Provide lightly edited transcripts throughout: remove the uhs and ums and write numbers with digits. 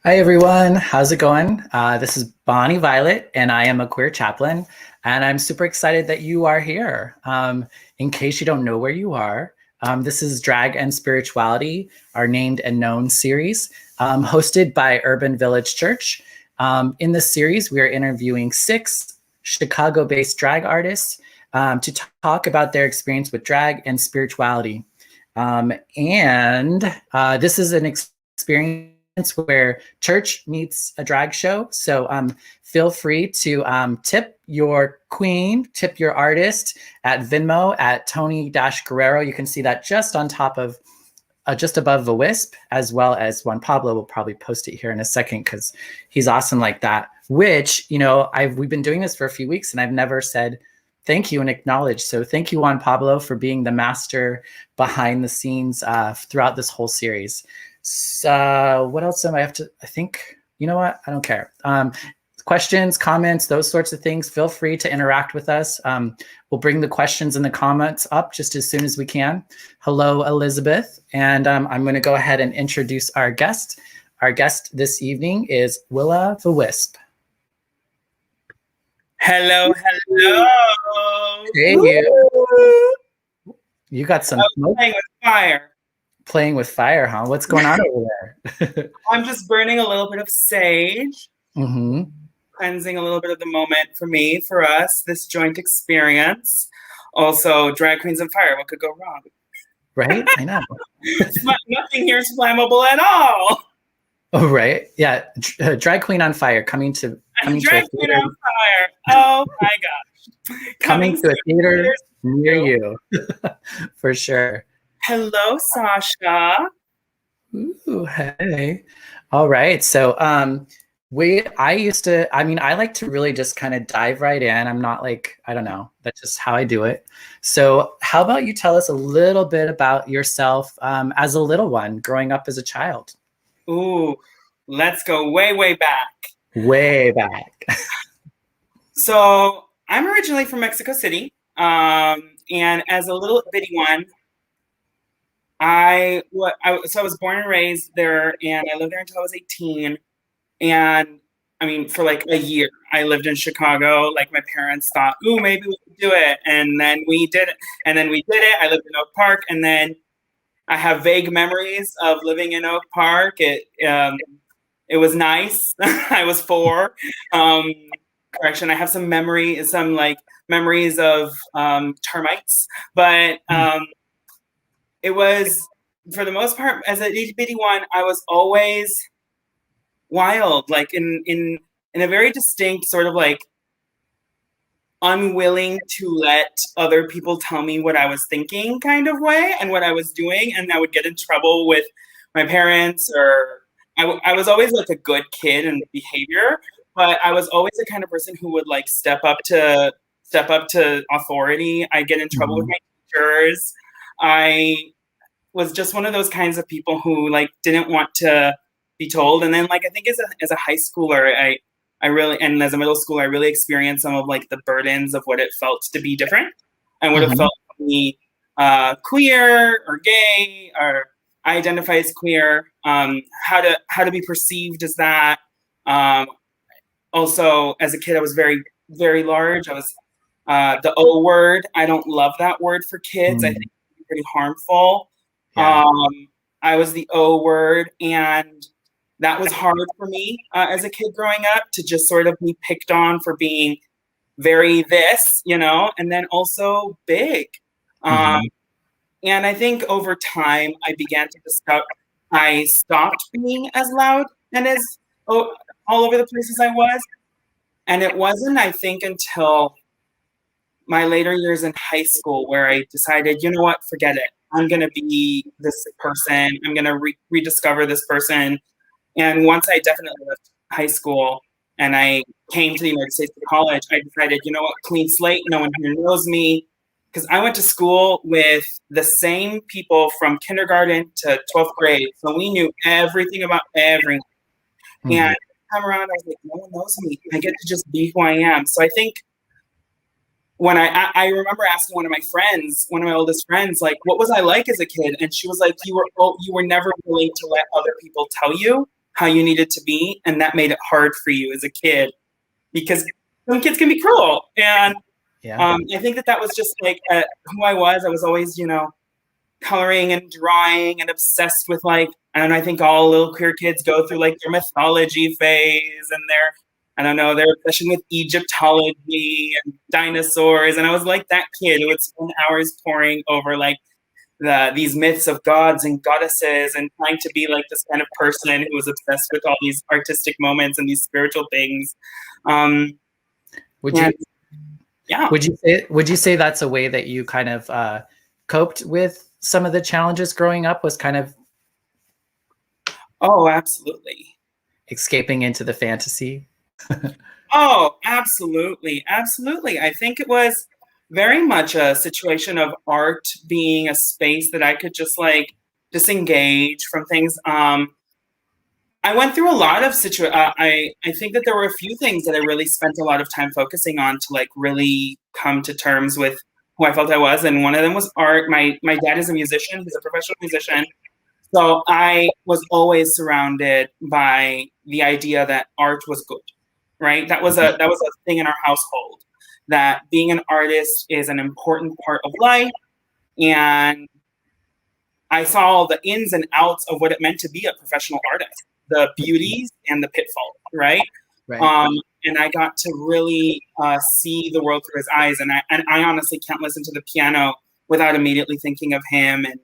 Hi, everyone. How's it going? This is Bonnie Violet, and I am a queer chaplain. And I'm super excited that you are here. In case you don't know where you are, this is Drag and Spirituality, our Named and Known series, hosted by Urban Village Church. In this series, we are interviewing 6 Chicago based drag artists to talk about their experience with drag and spirituality. And this is an experience where church meets a drag show. So feel free to tip your queen, tip your artist at Venmo at Tony-Guerrero. You can see that just on top of, just above the wisp, as well as Juan Pablo will probably post it here in a second because he's awesome like that. Which, we've been doing this for a few weeks and I've never said thank you and acknowledged. So thank you, Juan Pablo, for being the master behind the scenes throughout this whole series. So what else I think, you know what? I don't care. Questions, comments, those sorts of things, feel free to interact with us. We'll bring the questions and the comments up just as soon as we can. Hello, Elizabeth. And I'm going to go ahead and introduce our guest. Our guest this evening is Willa the Wisp. Hello. Hey, you. You got some playing with fire. Playing with fire, huh? What's going on over there? I'm just burning a little bit of sage, cleansing a little bit of the moment for us, this joint experience. Also, drag queens and fire, what could go wrong? Right? I know. Nothing here is flammable at all. Oh, right. Yeah. Drag queen on fire coming to drag queen on fire. Oh my gosh. Coming to a theater near you. For sure. Hello, Sasha. Ooh, hey. All right. So I like to really just kind of dive right in. I'm not like, I don't know, that's just how I do it. So how about you tell us a little bit about yourself as a little one growing up as a child? Ooh, let's go way back. Way back. So I'm originally from Mexico City. And as a little bitty one, I was born and raised there, and I lived there until I was 18. And I mean, for like a year, I lived in Chicago. Like my parents thought, "Ooh, maybe we could do it," and then we did it. I lived in Oak Park, and then I have vague memories of living in Oak Park. It was nice. I was 4. Correction, I have some memories of termites, but it was, for the most part, as a itty bitty one, I was always wild, like in a very distinct sort of like unwilling to let other people tell me what I was thinking kind of way and what I was doing, and I would get in trouble with my parents, or I was always like a good kid in behavior, but I was always the kind of person who would like step up to authority. I get in trouble with my teachers. I was just one of those kinds of people who like didn't want to be told. And then like I think as a high schooler, I really, and as a middle schooler, I really experienced some of like the burdens of what it felt to be different and what it felt to be queer or gay, or I identify as queer. How to be perceived as that. Also, as a kid, I was very, very large. I was the O word. I don't love that word for kids. I think it's pretty harmful. Yeah. I was the O word, and that was hard for me as a kid growing up, to just sort of be picked on for being very this, and then also big. And I think over time, I began to discover I stopped being as loud and as all over the places I was. And it wasn't, I think, until my later years in high school where I decided, you know what, forget it. I'm going to be this person. I'm going to rediscover this person. And once I definitely left high school and I came to the United States for college, I decided, you know what, clean slate. No one here knows me. Because I went to school with the same people from kindergarten to 12th grade. So we knew everything about everyone. And this time around, I was like, no one knows me. I get to just be who I am. So I think when I remember asking one of my oldest friends, like, what was I like as a kid? And she was like, you were never willing to let other people tell you how you needed to be, and that made it hard for you as a kid because some kids can be cruel. And I think that was just like who I was. I was always, coloring and drawing and obsessed with and I think all little queer kids go through like their mythology phase and their obsession with Egyptology and dinosaurs. And I was like that kid who would spend hours poring over like these myths of gods and goddesses and trying to be like this kind of person who was obsessed with all these artistic moments and these spiritual things. Would you say that's a way that you kind of coped with some of the challenges growing up, was kind of absolutely escaping into the fantasy? Absolutely. I think it was very much a situation of art being a space that I could just like disengage from things. I went through a lot of I think that there were a few things that I really spent a lot of time focusing on to like really come to terms with who I felt I was. And one of them was art. My dad is a musician. He's a professional musician. So I was always surrounded by the idea that art was good, right? That was a thing in our household, that being an artist is an important part of life. And I saw all the ins and outs of what it meant to be a professional artist, the beauties and the pitfalls, right? And I got to really see the world through his eyes. And I honestly can't listen to the piano without immediately thinking of him and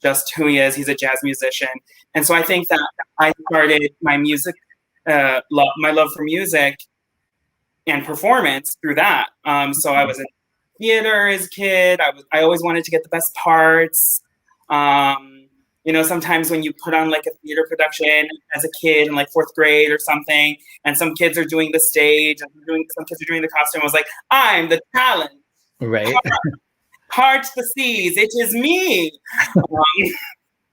just who he is. He's a jazz musician. And so I think that I started my music, my love for music and performance through that. So I was in theater as a kid. I always wanted to get the best parts. Sometimes when you put on like a theater production as a kid in like fourth grade or something, and some kids are doing the stage and some kids are doing the costume, I was like, I'm the talent. Right. Heart the seas. It is me.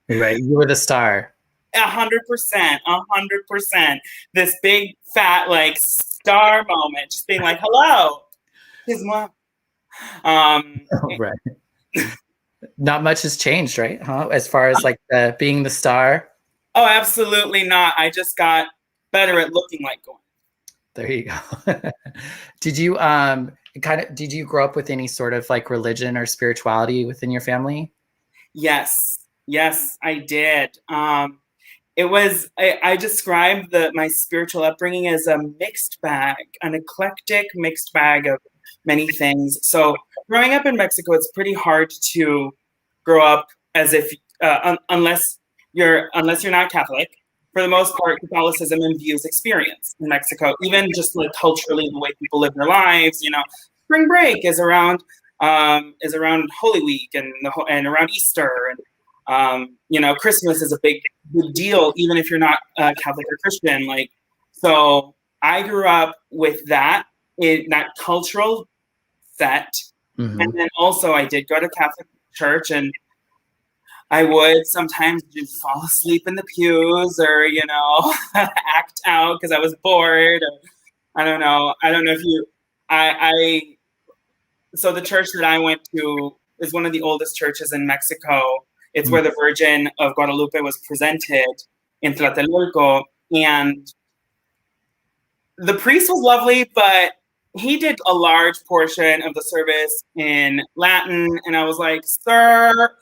Right. You were the star. 100%. This big fat like star moment, just being like, hello, his mom. Right. Not much has changed, right? As far as like being the star. Oh, absolutely not. I just got better at looking like one. There you go. Did you did you grow up with any sort of like religion or spirituality within your family? Yes, I did. It was, I described my spiritual upbringing as a mixed bag, an eclectic mixed bag of many things. So growing up in Mexico, it's pretty hard to grow up as if, unless you're not Catholic. For the most part, Catholicism imbues experience in Mexico, even just like culturally, the way people live their lives. Spring break is around Holy Week and around Easter, and Christmas is a big deal, even if you're not Catholic or Christian. So I grew up with that in that cultural set, and then also I did go to Catholic church, and I would sometimes just fall asleep in the pews or, act out because I was bored. Or, I don't know if you, so the church that I went to is one of the oldest churches in Mexico. It's where the Virgin of Guadalupe was presented in Tlatelolco. And the priest was lovely, but he did a large portion of the service in Latin. And I was like, sir,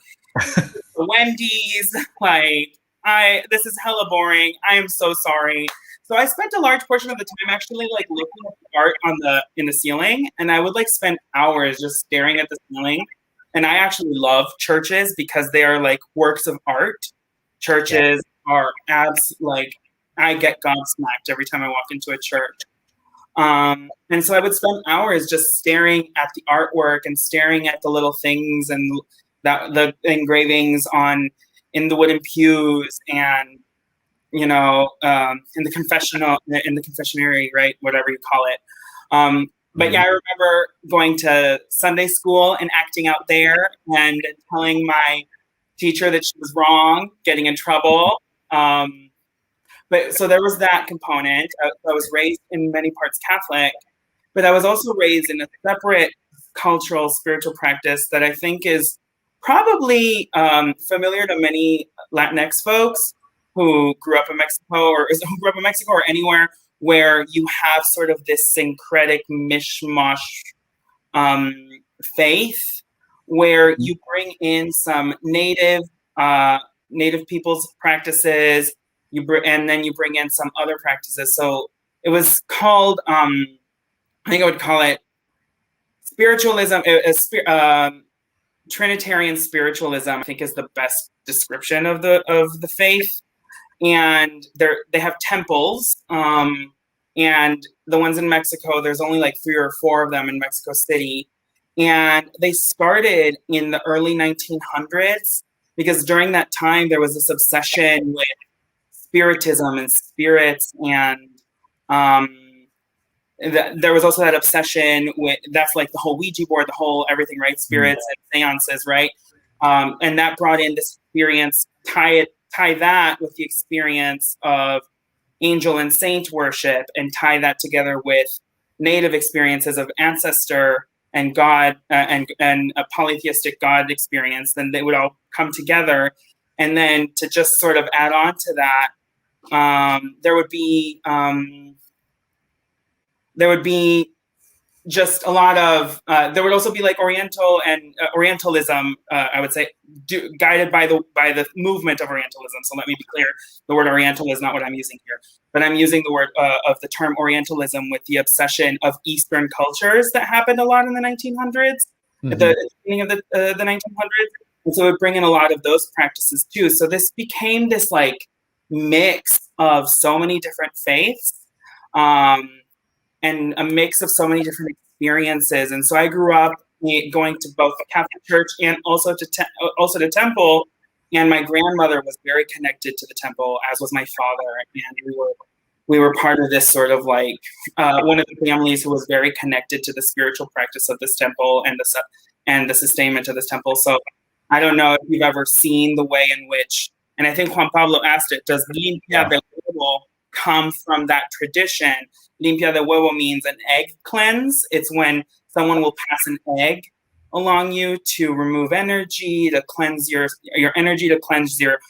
Wendy's, this is hella boring. I am so sorry. So I spent a large portion of the time actually looking at the art in the ceiling, and I would spend hours just staring at the ceiling. And I actually love churches because they are works of art. Churches are I get gobsmacked every time I walk into a church. And so I would spend hours just staring at the artwork and staring at the little things and the engravings in the wooden pews and in the confessionary, right, whatever you call it. But yeah, I remember going to Sunday school and acting out there and telling my teacher that she was wrong, getting in trouble. But so there was that component. I was raised in many parts Catholic, but I was also raised in a separate cultural spiritual practice that I think is probably familiar to many Latinx folks who grew up in Mexico or anywhere where you have sort of this syncretic mishmash faith, where you bring in some native people's practices, and then you bring in some other practices. So it was called, I think I would call it spiritualism, Trinitarian spiritualism, I think, is the best description of the faith. And they have temples, and the ones in Mexico, there's only like 3 or 4 of them in Mexico City, and they started in the early 1900s because during that time there was this obsession with spiritism and spirits, and there was also that obsession with, that's like the whole Ouija board, the whole everything, right? Spirits and seances, right? And that brought in this experience, tie that with the experience of angel and saint worship, and tie that together with native experiences of ancestor and God, and a polytheistic God experience. Then they would all come together. And then to just sort of add on to that, there would be just a lot of, there would also be like Orientalism, I would say, guided by the movement of Orientalism. So let me be clear, the word Oriental is not what I'm using here, but I'm using the word of the term Orientalism with the obsession of Eastern cultures that happened a lot in the 1900s, at the beginning of the 1900s. And so it would bring in a lot of those practices too. So this became this like mix of so many different faiths, and a mix of so many different experiences. And so I grew up going to both the Catholic Church and also to temple. And my grandmother was very connected to the temple, as was my father. And we were part of this sort of like one of the families who was very connected to the spiritual practice of this temple and the sustainment of this temple. So I don't know if you've ever seen the way in which, and I think Juan Pablo asked it, does limpia del huevo come from that tradition? Limpia de huevo means an egg cleanse. It's when someone will pass an egg along you to remove energy, to cleanse your energy, to cleanse your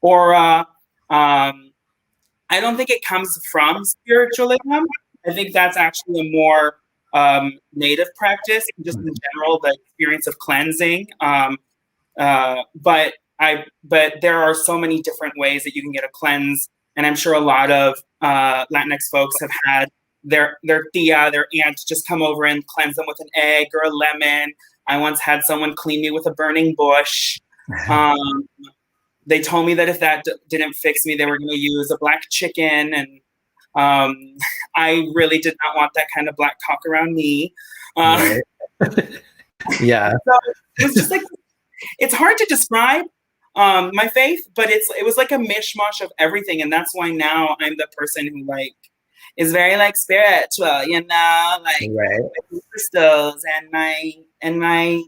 aura. I don't think it comes from spiritualism. I think that's actually a more native practice, just in general, the experience of cleansing. But there are so many different ways that you can get a cleanse. And I'm sure a lot of Latinx folks have had their tia, their aunt, just come over and cleanse them with an egg or a lemon. I once had someone clean me with a burning bush. They told me that if that didn't fix me, they were going to use a black chicken. And I really did not want that kind of black cock around me. Right. Yeah. So it was just like, it's hard to describe my faith, but it was like a mishmash of everything. And that's why now I'm the person who like is very like spiritual, you know, like right. Crystals and my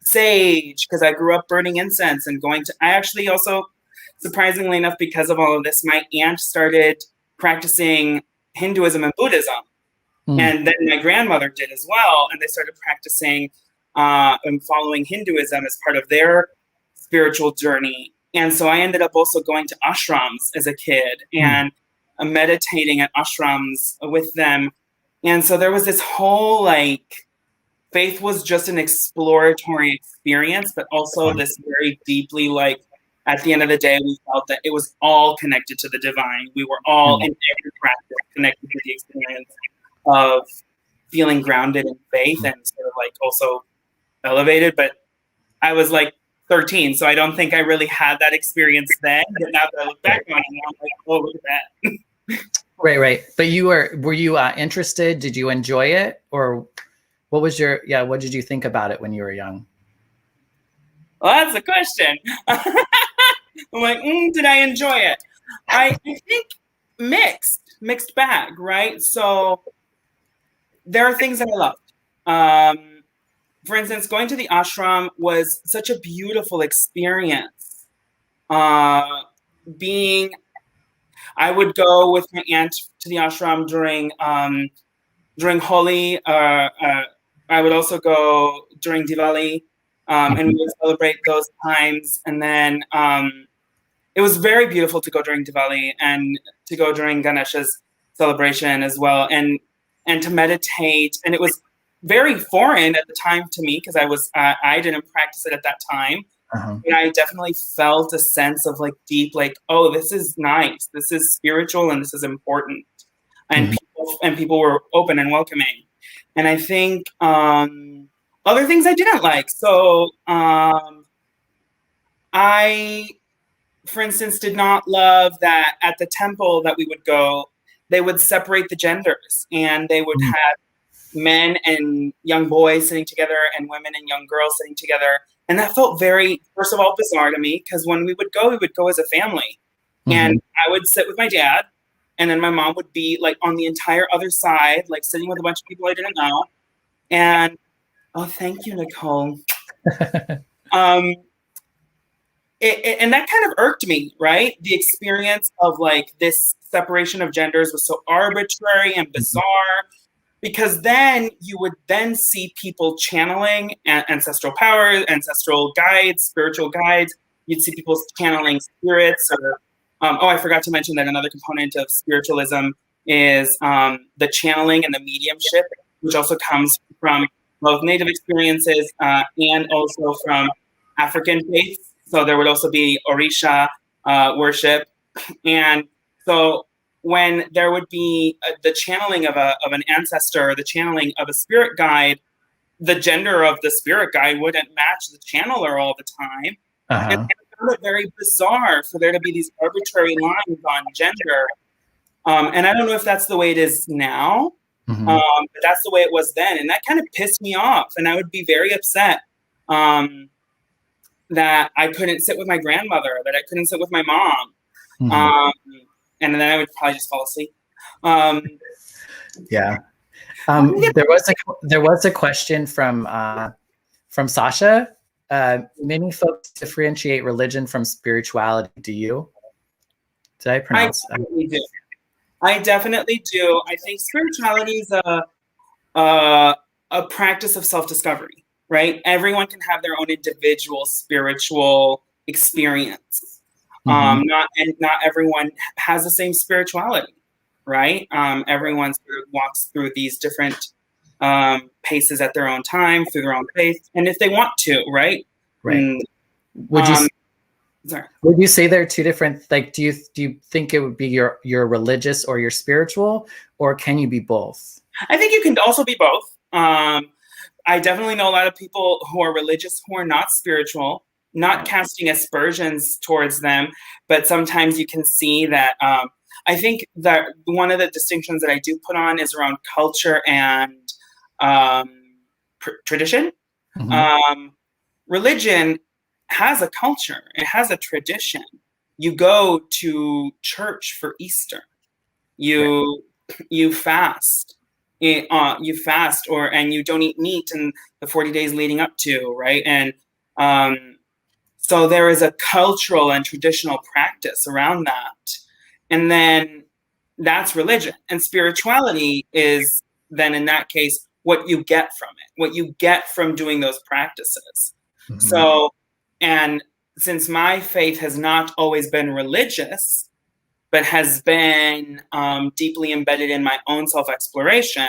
sage, because I grew up burning incense and going to, I actually also, surprisingly enough, because of all of this, my aunt started practicing Hinduism and Buddhism. And then my grandmother did as well. And they started practicing and following Hinduism as part of their spiritual journey. And so I ended up also going to ashrams as a kid and meditating at ashrams with them. And so there was this whole like, faith was just an exploratory experience, but also this very deeply like, at the end of the day, we felt that it was all connected to the divine. We were all in every practice connected to the experience of feeling grounded in faith and sort of like also elevated. But I was like 13, so I don't think I really had that experience then. But now that I look back on it, I'm like, oh, look at that. Right. But were you interested? Did you enjoy it? Or what was what did you think about it when you were young? Well, that's the question. I'm like, did I enjoy it? I think mixed bag, right? So there are things that I loved. For instance, going to the ashram was such a beautiful experience. I would go with my aunt to the ashram during Holi. I would also go during Diwali, and we would celebrate those times. And then it was very beautiful to go during Diwali and to go during Ganesha's celebration as well, and to meditate. And it was very foreign at the time to me because I didn't practice it at that time. And I definitely felt a sense of like deep, like, oh, this is nice, this is spiritual, and this is important. And people were open and welcoming. And I think other things I didn't like. So I, for instance, did not love that at the temple that we would go, they would separate the genders, and they would have men and young boys sitting together and women and young girls sitting together. And that felt very, first of all, bizarre to me, because when we would go as a family. And I would sit with my dad, and then my mom would be like on the entire other side, like sitting with a bunch of people I didn't know. And, oh, thank you, Nicole. And that kind of irked me, right? The experience of like this separation of genders was so arbitrary and bizarre, because then you would then see people channeling ancestral powers, ancestral guides, spiritual guides. You'd see people channeling spirits. Or I forgot to mention that another component of spiritualism is the channeling and the mediumship, which also comes from both Native experiences and also from African faiths. So there would also be Orisha worship. And so when there would be the channeling of an ancestor, the channeling of a spirit guide, the gender of the spirit guide wouldn't match the channeler all the time. And I found it very bizarre for there to be these arbitrary lines on gender. And I don't know if that's the way it is now, but that's the way it was then. And that kind of pissed me off. And I would be very upset that I couldn't sit with my grandmother, that I couldn't sit with my mom. And then I would probably just fall asleep. Yeah. There was a question from Sasha. Many folks differentiate religion from spirituality. Do you? Did I pronounce? I definitely do. I think spirituality is a practice of self-discovery, right? Everyone can have their own individual spiritual experience. Not everyone has the same spirituality, right? Everyone sort of walks through these different paces at their own time, through their own faith, and if they want to, right? Right. Would you say there are two different? Like, do you think it would be your religious or your spiritual, or can you be both? I think you can also be both. I definitely know a lot of people who are religious who are not spiritual. Not casting aspersions towards them, but sometimes you can see that. I think that one of the distinctions that I do put on is around culture and tradition. Religion has a culture. It has a tradition. You go to church for Easter. You fast. You fast, and you don't eat meat in the 40 days leading up to, right? And so there is a cultural and traditional practice around that. And then that's religion. And spirituality is then, in that case, what you get from it, what you get from doing those practices. So, and since my faith has not always been religious, but has been deeply embedded in my own self-exploration,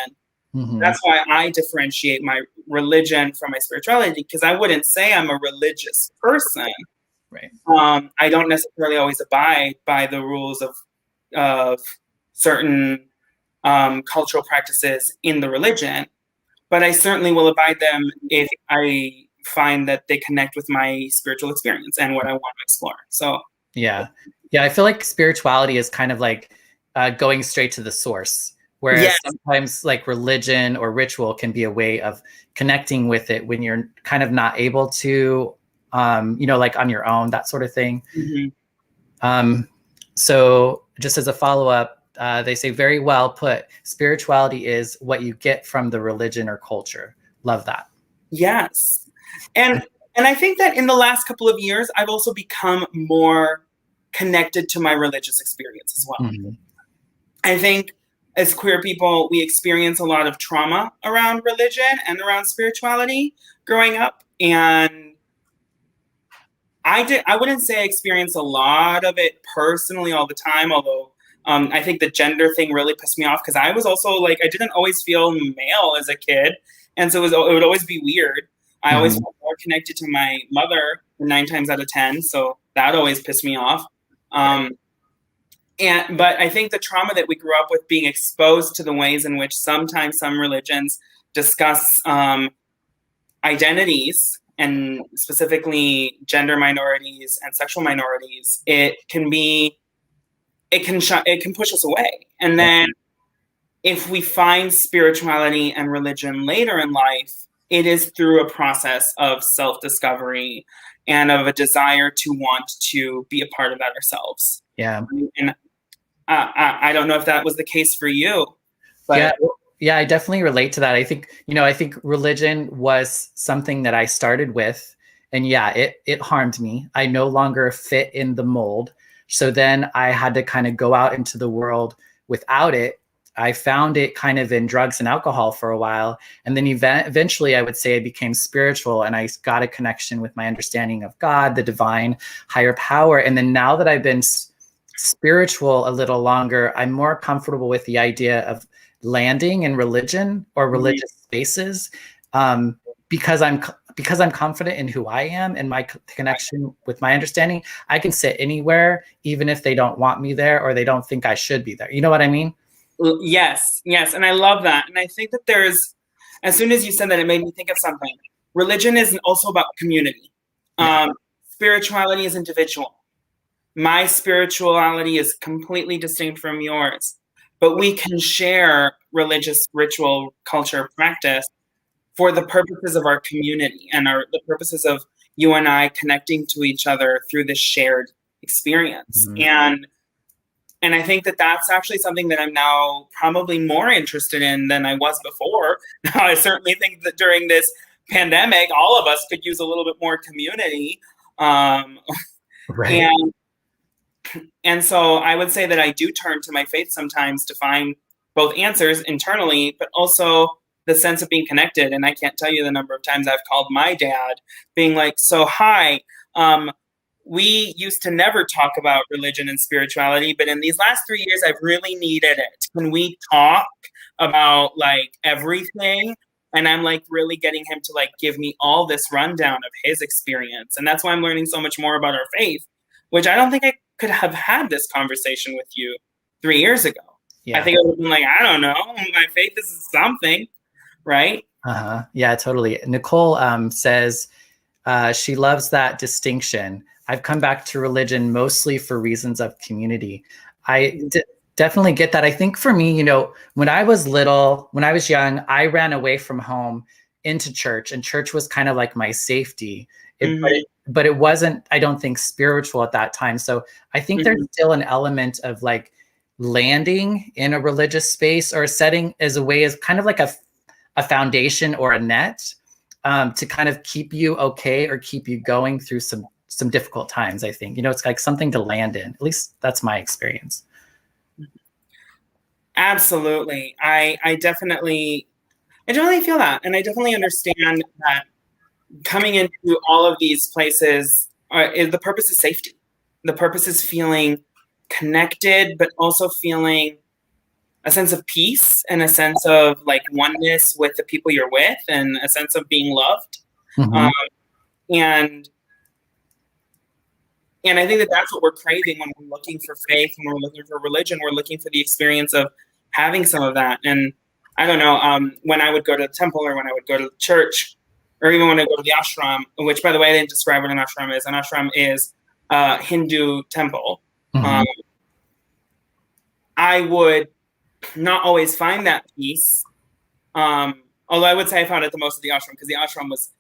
that's why I differentiate my religion from my spirituality, because I wouldn't say I'm a religious person. Right. I don't necessarily always abide by the rules of certain cultural practices in the religion, but I certainly will abide them if I find that they connect with my spiritual experience and what I want to explore. So yeah, I feel like spirituality is kind of like going straight to the source. Whereas sometimes like religion or ritual can be a way of connecting with it when you're kind of not able to, like on your own, that sort of thing. So just as a follow-up, they say, very well put, spirituality is what you get from the religion or culture. Love that. Yes. And I think that in the last couple of years, I've also become more connected to my religious experience as well. I think as queer people, we experience a lot of trauma around religion and around spirituality growing up. And I wouldn't say I experienced a lot of it personally all the time, although I think the gender thing really pissed me off because I was also like, I didn't always feel male as a kid. And so it would always be weird. I always Mhm. felt more connected to my mother 9 times out of 10. So that always pissed me off. Um, but I think the trauma that we grew up with, being exposed to the ways in which sometimes some religions discuss identities, and specifically gender minorities and sexual minorities, it can push us away. And then if we find spirituality and religion later in life, it is through a process of self-discovery and of a desire to want to be a part of that ourselves. Yeah. And I don't know if that was the case for you, Yeah. but Yeah, I definitely relate to that. I think, I think religion was something that I started with, and yeah, it harmed me. I no longer fit in the mold. So then I had to kind of go out into the world without it. I found it kind of in drugs and alcohol for a while, and then eventually I would say I became spiritual, and I got a connection with my understanding of God, the divine higher power. And then now that I've been spiritual a little longer, I'm more comfortable with the idea of landing in religion or religious spaces, um, because I'm confident in who I am and my connection with my understanding. I can sit anywhere, even if they don't want me there or they don't think I should be there. You know what I mean? yes, yes, and I love that. And I think that as soon as you said that, it made me think of something. Religion is also about community. Yeah. Spirituality is individual. My spirituality is completely distinct from yours, but we can share religious ritual, culture, practice for the purposes of our community and the purposes of you and I connecting to each other through this shared experience. Mhm. And I think that that's actually something that I'm now probably more interested in than I was before. Now, I certainly think that during this pandemic, all of us could use a little bit more community. Um, Right. and and so I would say that I do turn to my faith sometimes to find both answers internally, but also the sense of being connected. And I can't tell you the number of times I've called my dad being like, so, hi, we used to never talk about religion and spirituality, but in these last 3 years, I've really needed it. Can we talk about like everything? And I'm like really getting him to like give me all this rundown of his experience. And that's why I'm learning so much more about our faith, which I don't think I could have had this conversation with you 3 years ago. I Yeah. think I would have been like, I don't know, my faith is something, right? Uh-huh. Yeah, totally. Nicole says she loves that distinction. I've come back to religion mostly for reasons of community. I definitely get that. I think for me, when I was little, when I was young, I ran away from home into church, and church was kind of like my safety. But it wasn't, I don't think, spiritual at that time. So I think there's still an element of like landing in a religious space or a setting as a way, as kind of like a foundation or a net, to kind of keep you okay or keep you going through some difficult times. I think, it's like something to land in. At least that's my experience. Absolutely. I definitely feel that. And I definitely understand that coming into all of these places, the purpose is safety. The purpose is feeling connected, but also feeling a sense of peace and a sense of like oneness with the people you're with and a sense of being loved. Mm-hmm. And I think that that's what we're craving when we're looking for faith, when we're looking for religion. We're looking for the experience of having some of that. And I don't know, when I would go to the temple or when I would go to the church, or even when I go to the ashram, which, by the way, I didn't describe what an ashram is. An ashram is a Hindu temple. Mm-hmm. I would not always find that peace. Although I would say I found it the most at the ashram because the ashram was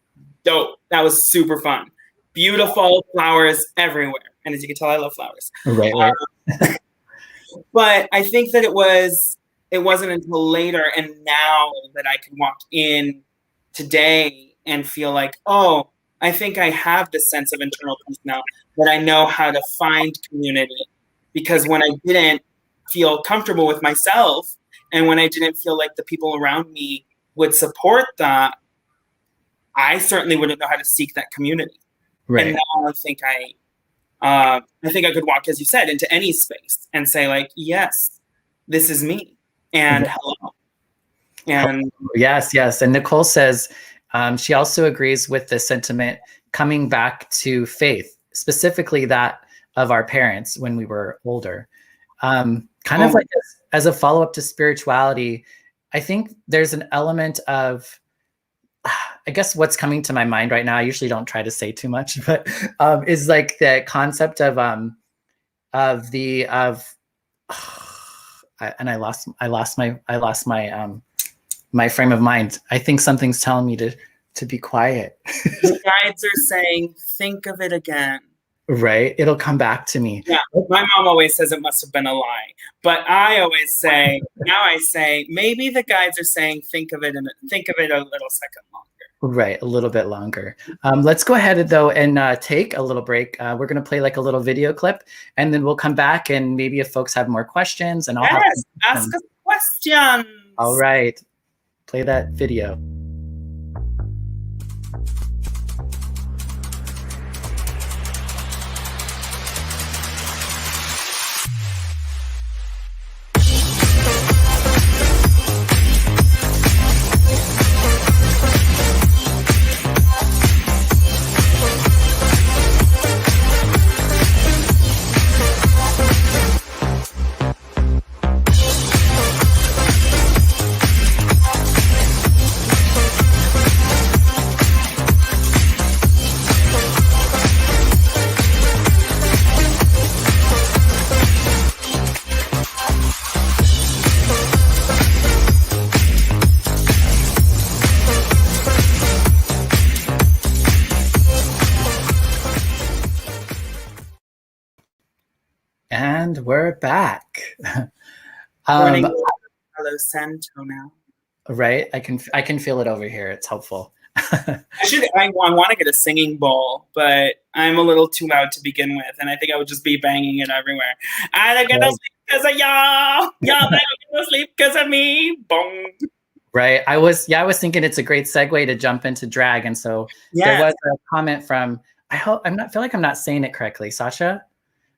dope. That was super fun. Beautiful flowers everywhere. And as you can tell, I love flowers. Right. But I think that it wasn't until later and now that I can walk in today and feel like, oh, I think I have this sense of internal peace now, that I know how to find community. Because when I didn't feel comfortable with myself and when I didn't feel like the people around me would support that, I certainly wouldn't know how to seek that community. Right. And now I think I could walk, as you said, into any space and say like, yes, this is me, and hello. And Yes, yes. And Nicole says she also agrees with the sentiment coming back to faith, specifically that of our parents when we were older. Kind of like as a follow up to spirituality, I think there's an element of, I guess what's coming to my mind right now, I usually don't try to say too much, but is like the concept of and I lost my frame of mind. I think something's telling me to be quiet. The guides are saying, think of it again. Right? It'll come back to me. Yeah. My mom always says it must have been a lie. But I always say, now I say, maybe the guides are saying, think of it a little second longer. Right, a little bit longer. Let's go ahead though and take a little break. We're going to play like a little video clip, and then we'll come back, and maybe if folks have more questions, and I'll ask us questions. All right, play that video. And we're back. Running Palo Santo now. Right, I can feel it over here. It's helpful. I want to get a singing bowl, but I'm a little too loud to begin with, and I think I would just be banging it everywhere. I don't get no sleep because of y'all. Y'all don't get no sleep because of me. Boom. Right. I was thinking it's a great segue to jump into drag, and so there was a comment from feel like I'm not saying it correctly, Sasha.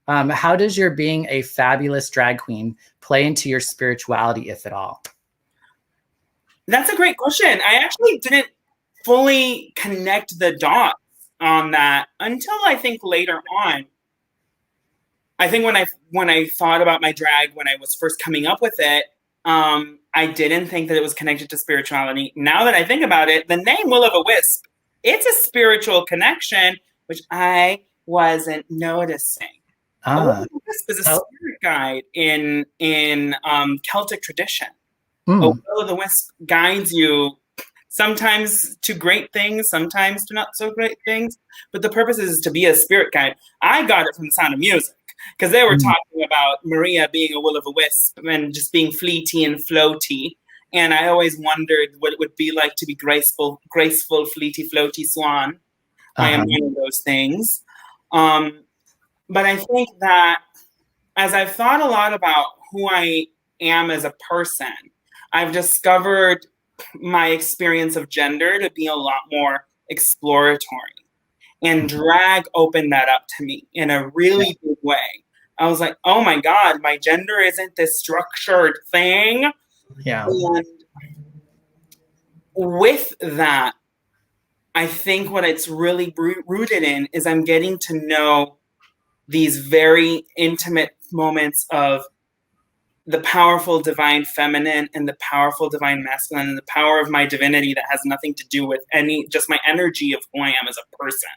How does your being a fabulous drag queen play into your spirituality, if at all? That's a great question. I actually didn't fully connect the dots on that until I think later on. I think when I thought about my drag when I was first coming up with it, I didn't think that it was connected to spirituality. Now that I think about it, the name Will-O-The-Wisp, it's a spiritual connection, which I wasn't noticing. Will-O-The-Wisp is a spirit guide in Celtic tradition. Will-O-The-Wisp guides you sometimes to great things, sometimes to not so great things, but the purpose is to be a spirit guide. I got it from The Sound of Music, because they were talking about Maria being a will-o'-the-wisp and just being fleety and floaty. And I always wondered what it would be like to be graceful, fleety, floaty swan. I am one of those things. But I think that as I've thought a lot about who I am as a person, I've discovered my experience of gender to be a lot more exploratory. And drag opened that up to me in a really big way. I was like, oh my God, my gender isn't this structured thing. Yeah. And with that, I think what it's really rooted in is I'm getting to know these very intimate moments of the powerful divine feminine and the powerful divine masculine and the power of my divinity that has nothing to do with just my energy of who I am as a person.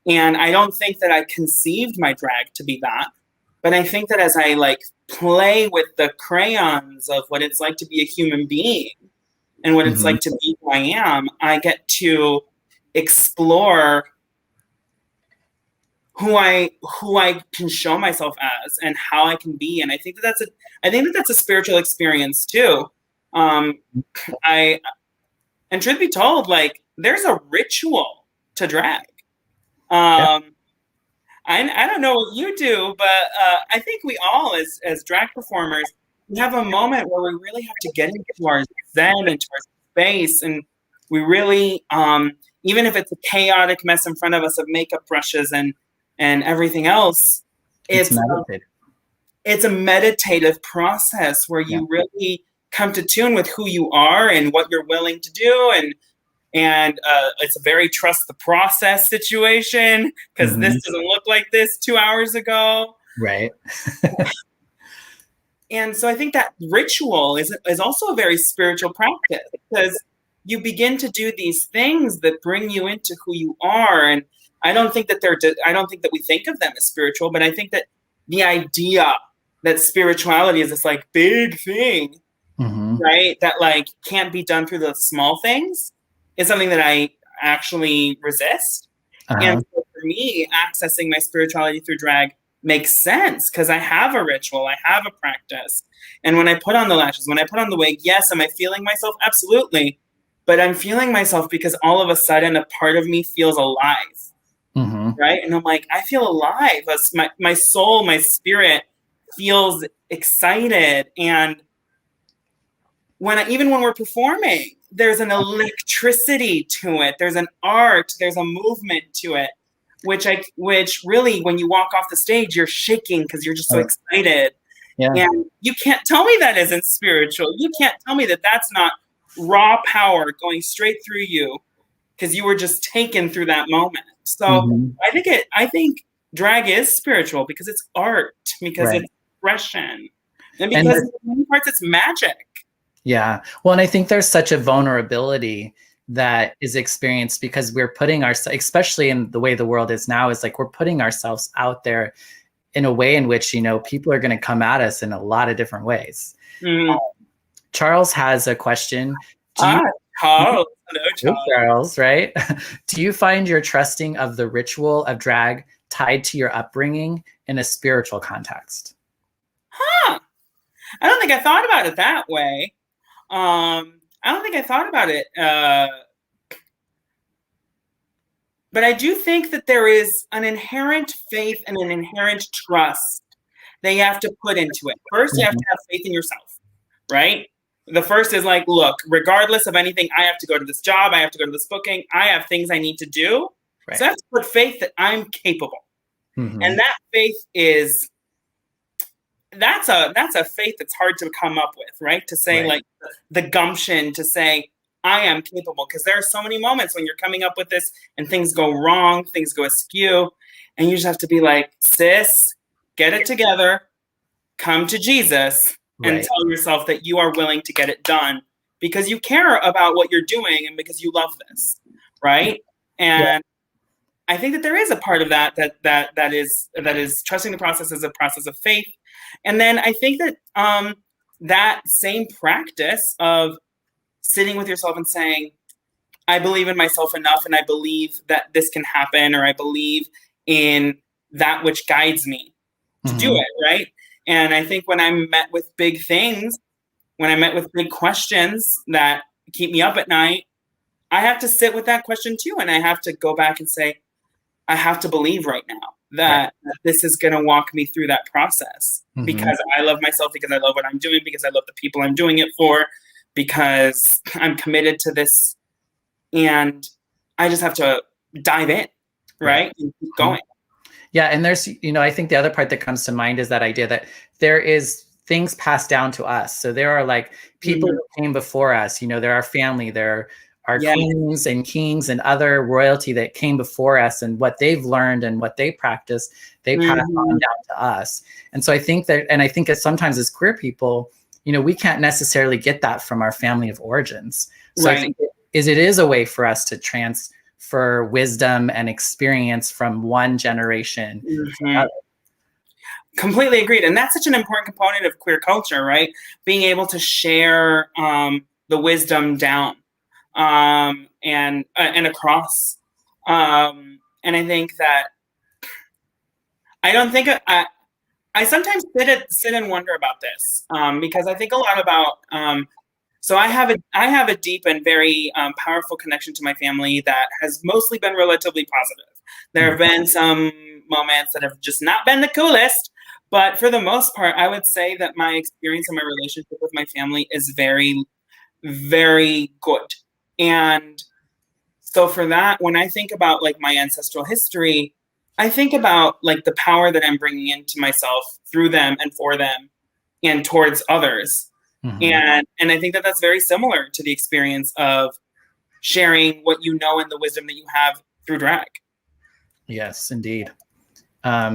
And I don't think that I conceived my drag to be that, but I think that as I play with the crayons of what it's like to be a human being and what it's like to be who I am, I get to explore who I can show myself as and how I can be. And I think that that's a spiritual experience too. And truth be told, there's a ritual to drag. I don't know what you do, but I think we all, as drag performers, we have a moment where we really have to get into our zen, into our space, and we really even if it's a chaotic mess in front of us of makeup brushes and everything else, it's a meditative process where you really come to tune with who you are and what you're willing to do, and it's a very trust the process situation, because this doesn't look like this 2 hours ago. Right. And so I think that ritual is also a very spiritual practice, because you begin to do these things that bring you into who you are. And I don't think that we think of them as spiritual, but I think that the idea that spirituality is this like big thing, right, that like can't be done through the small things, is something that I actually resist. And so for me, accessing my spirituality through drag makes sense, because I have a ritual, I have a practice. And when I put on the lashes, when I put on the wig, yes, am I feeling myself? Absolutely. But I'm feeling myself because all of a sudden a part of me feels alive, right? And I'm like, I feel alive. My soul, my spirit feels excited. And even when we're performing, there's an electricity to it. There's an art, there's a movement to it, which really, when you walk off the stage, you're shaking because you're just so excited. Yeah. And you can't tell me that isn't spiritual. You can't tell me that that's not raw power going straight through you because you were just taken through that moment. So I think drag is spiritual because it's art, because it's expression, and because in many parts it's magic. Yeah. Well, and I think there's such a vulnerability that is experienced because we're putting ourselves, especially in the way the world is now, is like we're putting ourselves out there in a way in which, people are going to come at us in a lot of different ways. Charles has a question. Charles. Hello, Charles, right? Do you find your trusting of the ritual of drag tied to your upbringing in a spiritual context? I don't think I thought about it that way. I don't think I thought about it. But I do think that there is an inherent faith and an inherent trust that you have to put into it. First, you have to have faith in yourself, right? The first is like, look, regardless of anything, I have to go to this job. I have to go to this booking. I have things I need to do. Right. So I have to put faith that I'm capable. And that faith is, that's a faith that's hard to come up with, right? To say like the gumption to say, I am capable, because there are so many moments when you're coming up with this and things go wrong, things go askew, and you just have to be like, sis, get it together, come to Jesus, and tell yourself that you are willing to get it done because you care about what you're doing and because you love this, right? And I think that there is a part of that is trusting the process as a process of faith. And then I think that that same practice of sitting with yourself and saying, I believe in myself enough, and I believe that this can happen, or I believe in that which guides me to do it, right? And I think when I'm met with big things, when I'm met with big questions that keep me up at night, I have to sit with that question too. And I have to go back and say, I have to believe right now that this is going to walk me through that process because I love myself, because I love what I'm doing, because I love the people I'm doing it for, because I'm committed to this. And I just have to dive in, right? And keep going. Yeah. And there's, I think the other part that comes to mind is that idea that there is things passed down to us. So there are like people who came before us, there are family, there are queens and kings and other royalty that came before us, and what they've learned and what they practice, they pass on down to us. And so I think that, and I think that sometimes as queer people, we can't necessarily get that from our family of origins. So I think it is a way for us to transfer wisdom and experience from one generation to another. Completely agreed. And that's such an important component of queer culture, right? Being able to share the wisdom down and across. And I think that I sometimes sit and wonder about this because I think a lot about. So I have a deep and very powerful connection to my family that has mostly been relatively positive. There have been some moments that have just not been the coolest, but for the most part, I would say that my experience and my relationship with my family is very, very good. And So for that, when I think about like my ancestral history, I think about like the power that I'm bringing into myself through them and for them and towards others. And I think that that's very similar to the experience of sharing what you know and the wisdom that you have through drag. Yes, indeed.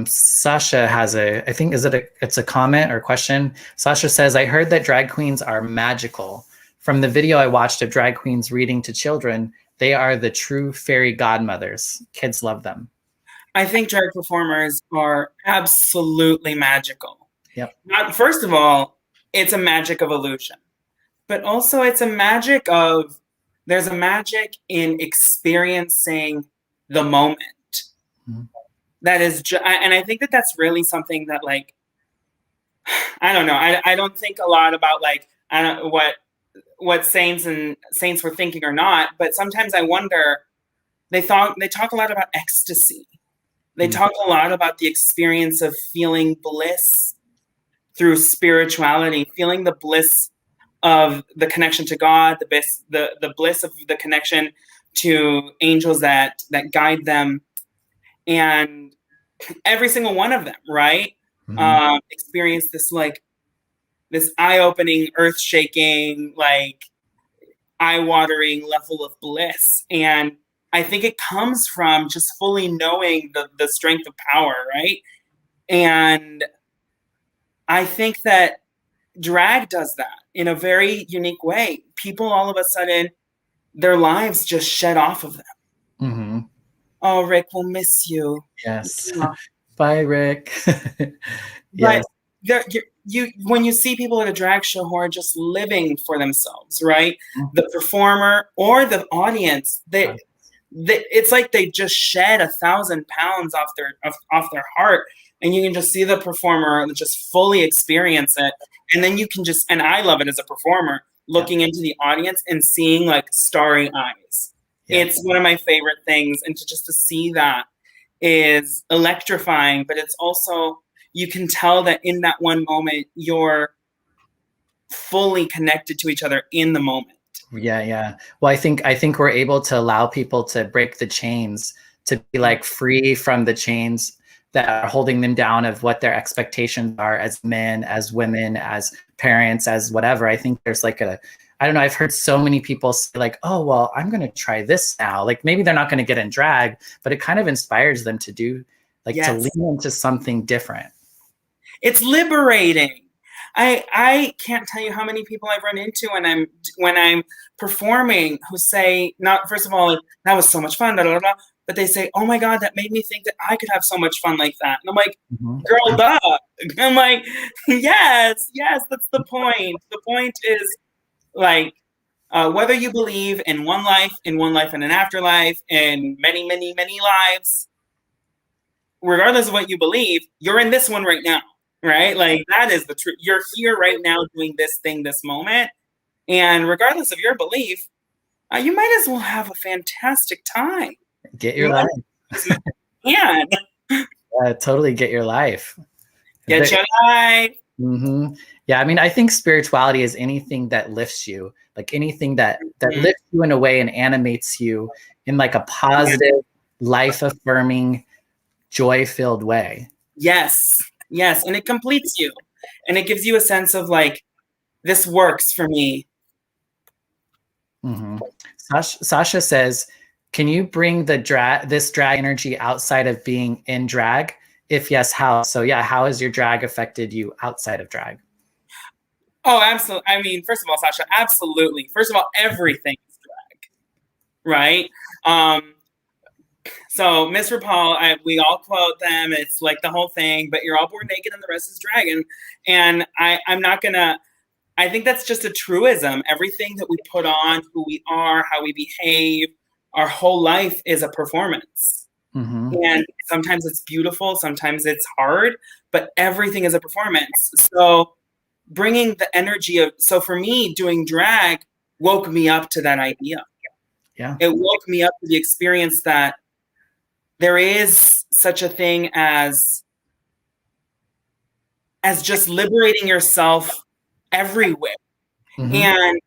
Sasha has I think, it's a comment or question. Sasha says, I heard that drag queens are magical. From the video I watched of drag queens reading to children, they are the true fairy godmothers. Kids love them. I think drag performers are absolutely magical. Yep. First of all, it's a magic of illusion, but also it's a magic of, there's a magic in experiencing the moment. That is, and I think that that's really something that, like, I don't know. I don't think a lot about like, I don't what saints were thinking or not, but sometimes I wonder, they talk a lot about ecstasy. They talk a lot about the experience of feeling bliss through spirituality, feeling the bliss of the connection to God, the bliss of the connection to angels that guide them. And every single one of them, right? Experience this, like, this eye-opening, earth-shaking, like, eye-watering level of bliss. And I think it comes from just fully knowing the strength of power, right? And I think that drag does that in a very unique way. People all of a sudden, their lives just shed off of them. Oh, Rick, we'll miss you. Yes. Bye, Rick. Yes. But when you see people at a drag show who are just living for themselves, right? The performer or the audience, it's like they just shed 1,000 pounds off their heart, and you can just see the performer just fully experience it. And then you can just, and I love it as a performer, looking into the audience and seeing like starry eyes. It's one of my favorite things, and to see that is electrifying. But it's also, you can tell that in that one moment you're fully connected to each other in the moment. Yeah. Well, I think we're able to allow people to break the chains, to be like free from the chains that are holding them down of what their expectations are as men, as women, as parents, as whatever. I think there's like I don't know, I've heard so many people say like, oh, well, I'm going to try this now. Like maybe they're not going to get in drag, but it kind of inspires them to do, like, to lean into something different. It's liberating. I can't tell you how many people I've run into when I'm performing who say, not, first of all, that was so much fun, blah, blah, blah, but they say, oh my God, that made me think that I could have so much fun like that. And I'm like, girl, duh. I'm like, yes, that's the point. The point is, like, whether you believe in one life and an afterlife, and many, many, many lives, regardless of what you believe, you're in this one right now. Right? Like, that is the truth. You're here right now doing this thing, this moment. And regardless of your belief, you might as well have a fantastic time. Get your life. Yeah. Totally get your life. Get your life. Yeah, I mean, I think spirituality is anything that lifts you, like anything that lifts you in a way and animates you in like a positive, life-affirming, joy-filled way. Yes, and it completes you, and it gives you a sense of like, this works for me. Sasha says, can you bring this drag energy outside of being in drag? If yes, how? So yeah, how has your drag affected you outside of drag? Oh, absolutely. I mean, first of all, Sasha, absolutely. First of all, everything is drag, right? So Miss RuPaul, we all quote them. It's like the whole thing, but you're all born naked and the rest is dragon. And I'm not gonna, I think that's just a truism. Everything that we put on, who we are, how we behave, our whole life is a performance. And sometimes it's beautiful, sometimes it's hard, but everything is a performance. So bringing the energy of, so for me, doing drag woke me up to that idea. Yeah. It woke me up to the experience that there is such a thing as just liberating yourself everywhere. And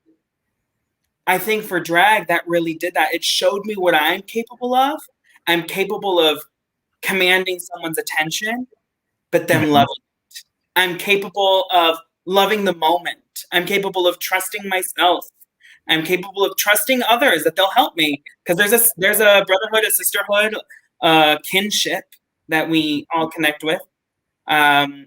I think for drag, that really did that. It showed me what I'm capable of. I'm capable of commanding someone's attention, but then loving it. I'm capable of loving the moment. I'm capable of trusting myself. I'm capable of trusting others that they'll help me, because there's a brotherhood, a sisterhood, kinship that we all connect with, and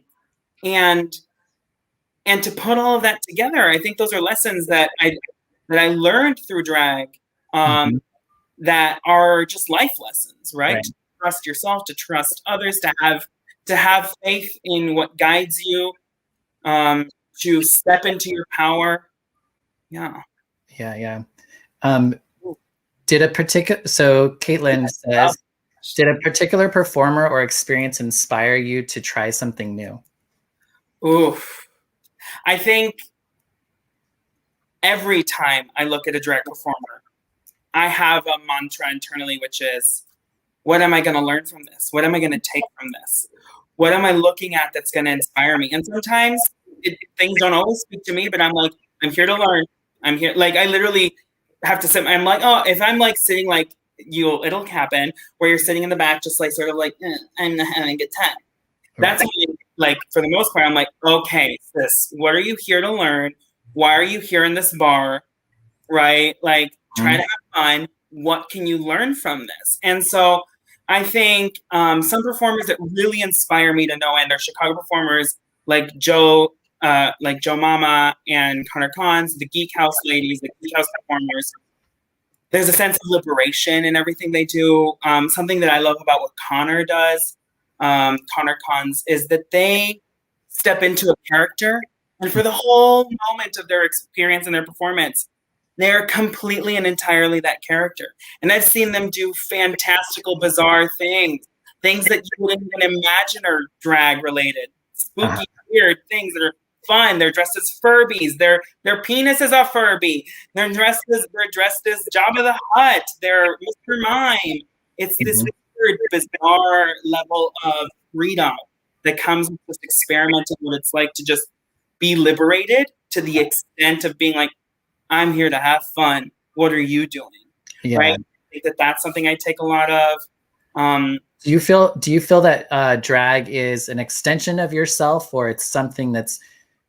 to put all of that together, I think those are lessons that I learned through drag, that are just life lessons, right? To trust yourself, to trust others, to have faith in what guides you, to step into your power. Yeah. Did a particular, so Caitlin says, did a particular performer or experience inspire you to try something new? Oof. I think every time I look at a drag performer, I have a mantra internally, which is, what am I going to learn from this? What am I going to take from this? What am I looking at that's going to inspire me? And sometimes things don't always speak to me, but I'm like, I'm here to learn. I'm here. Like, I literally have to sit. I'm like, oh, if I'm like sitting like you, it'll happen where you're sitting in the back, just like sort of like, I'm not having a good time. That's like, for the most part, I'm like, okay, sis, what are you here to learn? Why are you here in this bar? Right? Like, try to have fun. What can you learn from this? And so I think some performers that really inspire me to no end are Chicago performers like Joe Mama and Connor Cons, the Geek House ladies, the Geek House performers. There's a sense of liberation in everything they do. Something that I love about what Connor does, Connor Cons, is that they step into a character, and for the whole moment of their experience and their performance, they're completely and entirely that character. And I've seen them do fantastical, bizarre things that you wouldn't even imagine are drag related, spooky, weird things that are fun. They're dressed as Furbies. Their penis is a Furby. They're dressed as Jabba the Hutt. They're Mr. Mime. It's this weird, bizarre level of freedom that comes with just experimenting what it's like to just be liberated, to the extent of being like, I'm here to have fun. What are you doing? Right? I think that that's something I take a lot of. Do you feel that drag is an extension of yourself, or it's something that's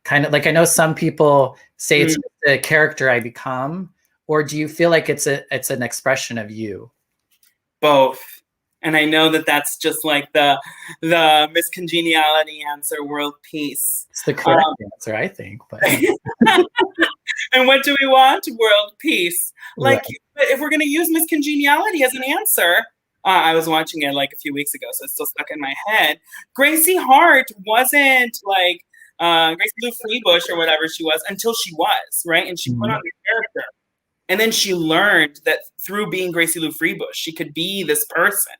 kind of like, I know some people say it's the character I become, or do you feel like it's an expression of you? Both. And I know that that's just like the Miss Congeniality answer, world peace. It's the correct answer, I think. But and what do we want? World peace. Like, if we're going to use Miss Congeniality as an answer, I was watching it like a few weeks ago, so it's still stuck in my head. Gracie Hart wasn't like Gracie Lou Freebush or whatever she was until she was, right? And she put on the character. And then she learned that through being Gracie Lou Freebush, she could be this person.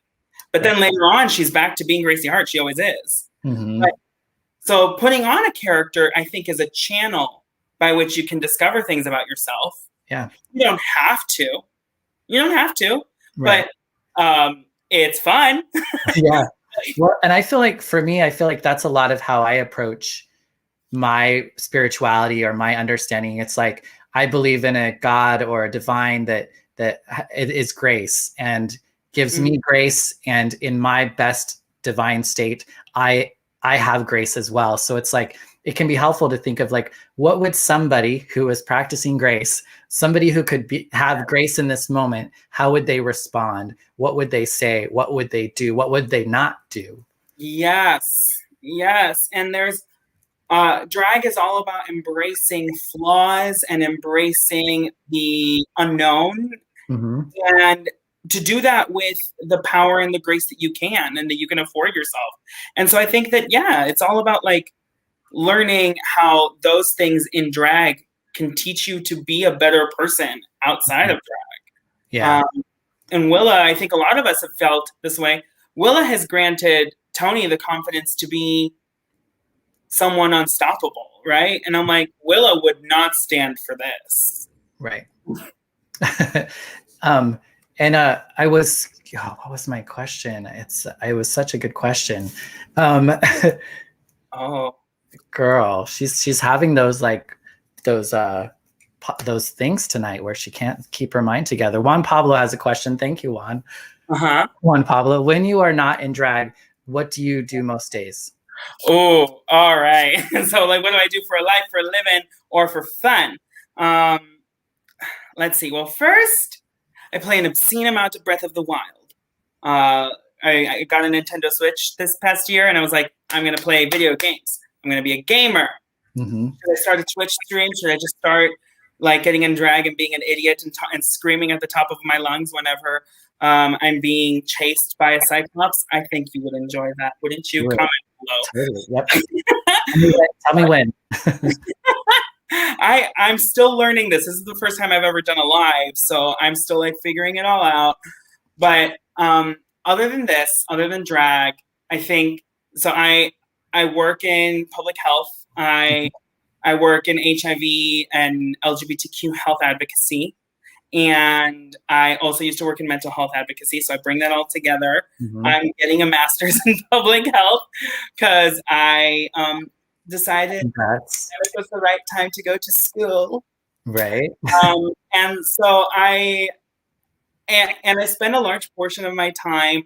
But then later on, she's back to being Gracie Hart. She always is. But, so putting on a character, I think, is a channel by which you can discover things about yourself. Yeah. You don't have to. Right. But it's fun. Yeah. Well, and I feel like for me, that's a lot of how I approach my spirituality or my understanding. It's like, I believe in a God or a divine that it is grace and gives me grace. And in my best divine state, I have grace as well. So it's like, it can be helpful to think of like, what would somebody who is practicing grace, somebody who could have grace in this moment, how would they respond? What would they say? What would they do? What would they not do? Yes. And there's drag is all about embracing flaws and embracing the unknown, and to do that with the power and the grace that you can and that you can afford yourself. And so I think that, it's all about like learning how those things in drag can teach you to be a better person outside of drag. Yeah. And Willa, I think a lot of us have felt this way. Willa has granted Tony the confidence to be someone unstoppable, right? And I'm like, Willa would not stand for this. Right. And I was, what was my question? It was such a good question. Oh, girl, she's having those those things tonight where she can't keep her mind together. Juan Pablo has a question. Thank you, Juan. Juan Pablo, when you are not in drag, what do you do most days? Oh, all right. So like, what do I do for a life, for a living, or for fun? Let's see. Well, first, I play an obscene amount of Breath of the Wild. I got a Nintendo Switch this past year, and I was like, I'm going to play video games. I'm going to be a gamer. Mm-hmm. Should I start a Twitch stream? Should I just start like getting in drag and being an idiot and screaming at the top of my lungs whenever I'm being chased by a cyclops? I think you would enjoy that, wouldn't you? Right. Comment below. Totally. Yep. Tell me when. I'm still learning this. This is the first time I've ever done a live, so I'm still like figuring it all out. But other than this, other than drag, I think so. I work in public health. I work in HIV and LGBTQ health advocacy, and I also used to work in mental health advocacy. So I bring that all together. Mm-hmm. I'm getting a master's in public health because I decided that it was the right time to go to school. Right. And so I spend a large portion of my time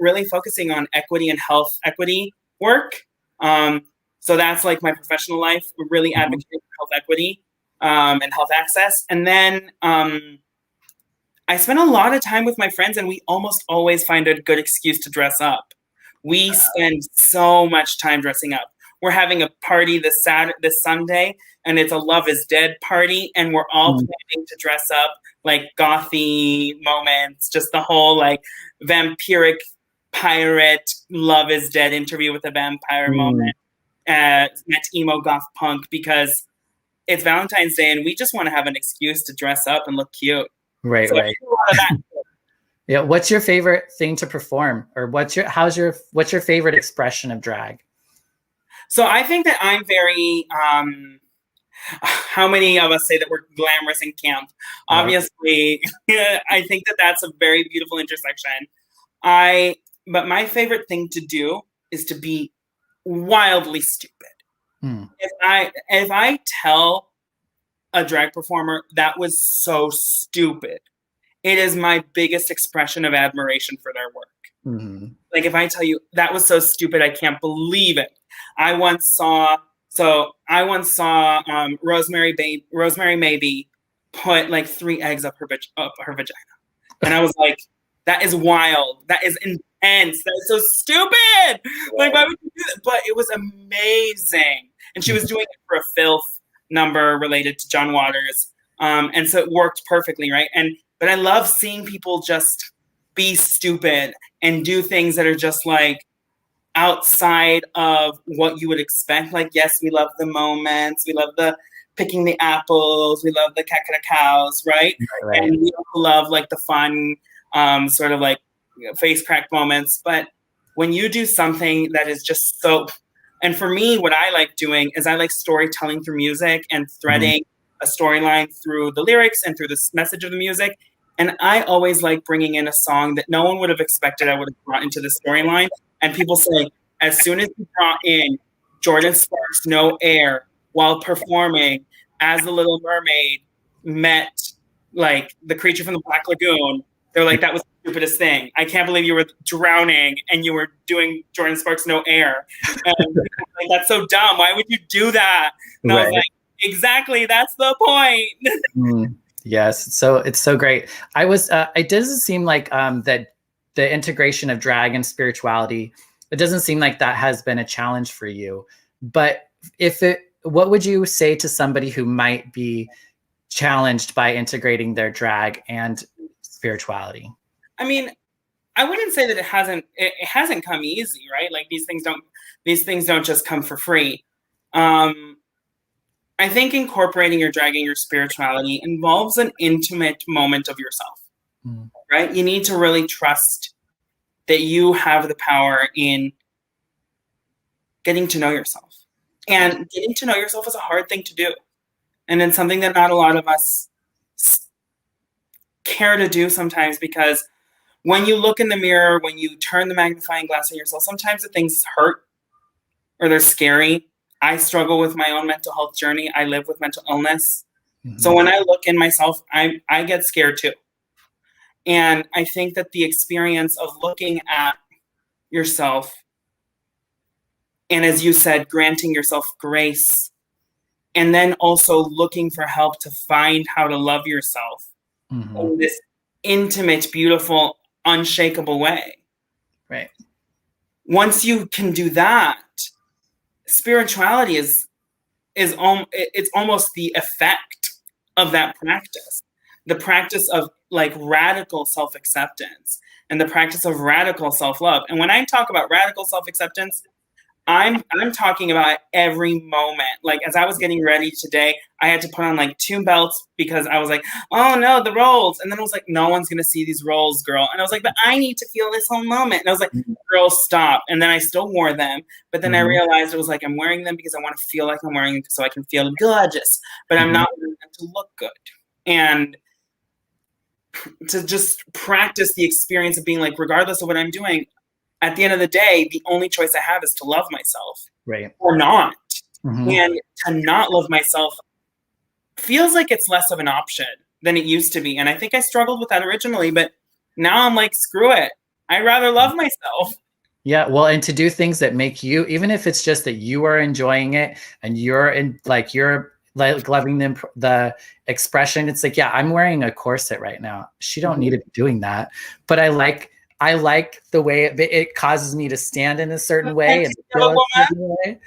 really focusing on equity and health equity work. So that's like my professional life, really advocating for health equity and health access. And then I spend a lot of time with my friends, and we almost always find a good excuse to dress up. We spend so much time dressing up. We're having a party this Sunday, and it's a Love is Dead party, and we're all planning to dress up like gothy moments, just the whole like vampiric pirate Love is Dead interview with a vampire moment. Met emo goth punk because it's Valentine's Day and we just want to have an excuse to dress up and look cute. Right, so right. Yeah. What's your favorite thing to perform, or what's your favorite expression of drag? So I think that I'm very. How many of us say that we're glamorous and camp? Right. Obviously, I think that that's a very beautiful intersection. But my favorite thing to do is to be wildly stupid. If I tell a drag performer that was so stupid, it is my biggest expression of admiration for their work. Mm-hmm. Like if I tell you that was so stupid, I can't believe it. I once saw Rosemary Maybe put like 3 eggs up her vagina, and I was like, that is wild. That is intense. That is so stupid. Like, why would you do that? But it was amazing. And she was doing it for a filth number related to John Waters. And so it worked perfectly, right? But I love seeing people just be stupid and do things that are just like outside of what you would expect. Like, yes, we love the moments. We love the picking the apples. We love the cows, right? Right. And we also love like the fun sort of like face crack moments. But when you do something that is just so, and for me, what I like doing is I like storytelling through music and threading a storyline through the lyrics and through the message of the music. And I always like bringing in a song that no one would have expected I would have brought into the storyline. And people say, as soon as you brought in Jordan Sparks' No Air while performing as the Little Mermaid met like the creature from the Black Lagoon, they're like, that was the stupidest thing. I can't believe you were drowning and you were doing Jordan Sparks' No Air. And like, that's so dumb. Why would you do that? And I was like, exactly, that's the point. Yes, so it's so great. It doesn't seem like that the integration of drag and spirituality, it doesn't seem like that has been a challenge for you. But what would you say to somebody who might be challenged by integrating their drag and spirituality? I mean, I wouldn't say that it hasn't come easy, right? Like these things don't just come for free. I think incorporating your drag and your spirituality involves an intimate moment of yourself, right? You need to really trust that you have the power in getting to know yourself. And getting to know yourself is a hard thing to do. And it's something that not a lot of us care to do sometimes, because when you look in the mirror, when you turn the magnifying glass on yourself, sometimes the things hurt or they're scary. I struggle with my own mental health journey. I live with mental illness. So when I look in myself, I get scared too. And I think that the experience of looking at yourself, and as you said, granting yourself grace, and then also looking for help to find how to love yourself in this intimate, beautiful, unshakable way. Right. Once you can do that, spirituality it's almost the effect of that practice. The practice of like radical self-acceptance and the practice of radical self-love. And when I talk about radical self-acceptance, I'm talking about every moment. Like as I was getting ready today, I had to put on like 2 belts because I was like, oh no, the rolls. And then I was like, no one's gonna see these rolls, girl. And I was like, but I need to feel this whole moment. And I was like, girl, stop. And then I still wore them. But then I realized it was like, I'm wearing them because I want to feel like I'm wearing them so I can feel gorgeous. But I'm not wearing them to look good. And to just practice the experience of being like, regardless of what I'm doing, at the end of the day, the only choice I have is to love myself, right, or not. And to not love myself feels like it's less of an option than it used to be. And I think I struggled with that originally, but now I'm like, screw it. I'd rather love myself. Yeah, well, and to do things that make you, even if it's just that you are enjoying it and you're loving the expression. It's like, yeah, I'm wearing a corset right now. She don't need to be doing that, but I like the way it causes me to stand in a certain way and feel a certain way.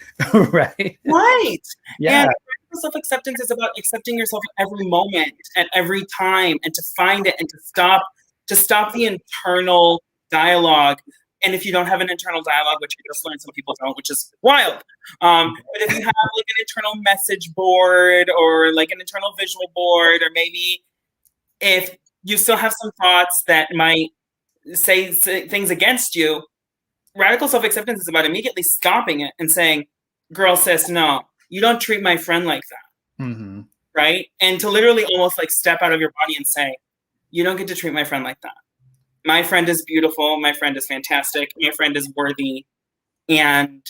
Right. Right. Yeah. And self-acceptance is about accepting yourself at every moment, at every time, and to find it and to stop the internal dialogue. And if you don't have an internal dialogue, which I just learned some people don't, which is wild. But if you have like an internal message board or like an internal visual board, or maybe if you still have some thoughts that might say things against you, radical self-acceptance is about immediately stopping it and saying, girl, sis, no, you don't treat my friend like that. Right? And to literally almost like step out of your body and say, you don't get to treat my friend like that. My friend is beautiful. My friend is fantastic. My friend is worthy. And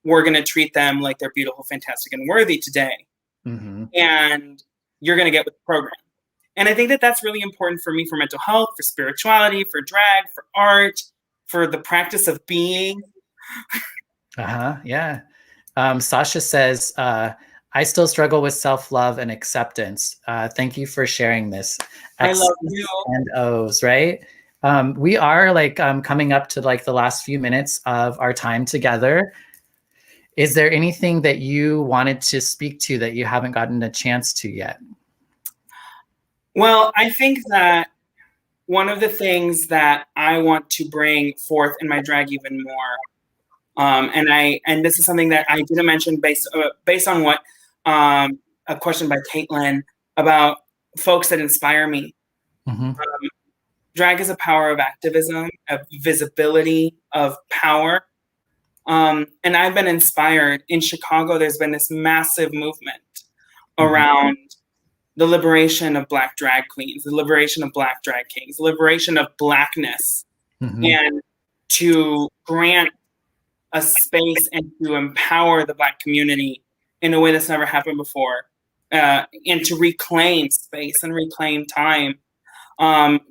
we're going to treat them like they're beautiful, fantastic, and worthy today. And you're going to get with the program. And I think that that's really important for me, for mental health, for spirituality, for drag, for art, for the practice of being. Yeah. Sasha says, I still struggle with self-love and acceptance. Thank you for sharing this. I love you. And O's, right? We are like coming up to like the last few minutes of our time together. Is there anything that you wanted to speak to that you haven't gotten a chance to yet? Well, I think that one of the things that I want to bring forth in my drag even more, and this is something that I didn't mention based on what a question by Caitlin about folks that inspire me. Drag is a power of activism, of visibility, of power. And I've been inspired. In Chicago, there's been this massive movement around the liberation of Black drag queens, the liberation of Black drag kings, the liberation of Blackness, and to grant a space and to empower the Black community in a way that's never happened before, and to reclaim space and reclaim time.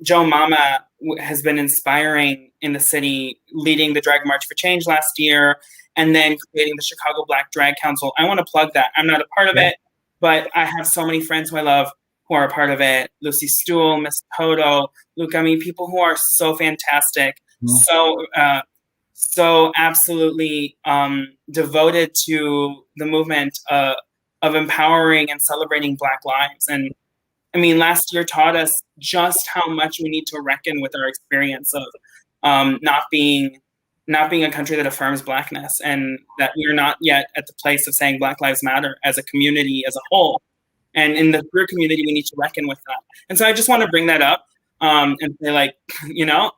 Joe Mama has been inspiring in the city, leading the Drag March for Change last year, and then creating the Chicago Black Drag Council. I want to plug that. I'm not a part of it, but I have so many friends who I love who are a part of it. Lucy Stuhl, Miss Toto, Luke, I mean, people who are so fantastic, so absolutely devoted to the movement of empowering and celebrating Black lives. And I mean, last year taught us just how much we need to reckon with our experience of not being a country that affirms Blackness, and that we're not yet at the place of saying Black Lives Matter as a community as a whole. And in the queer community, we need to reckon with that. And so I just want to bring that up and say, like, you know,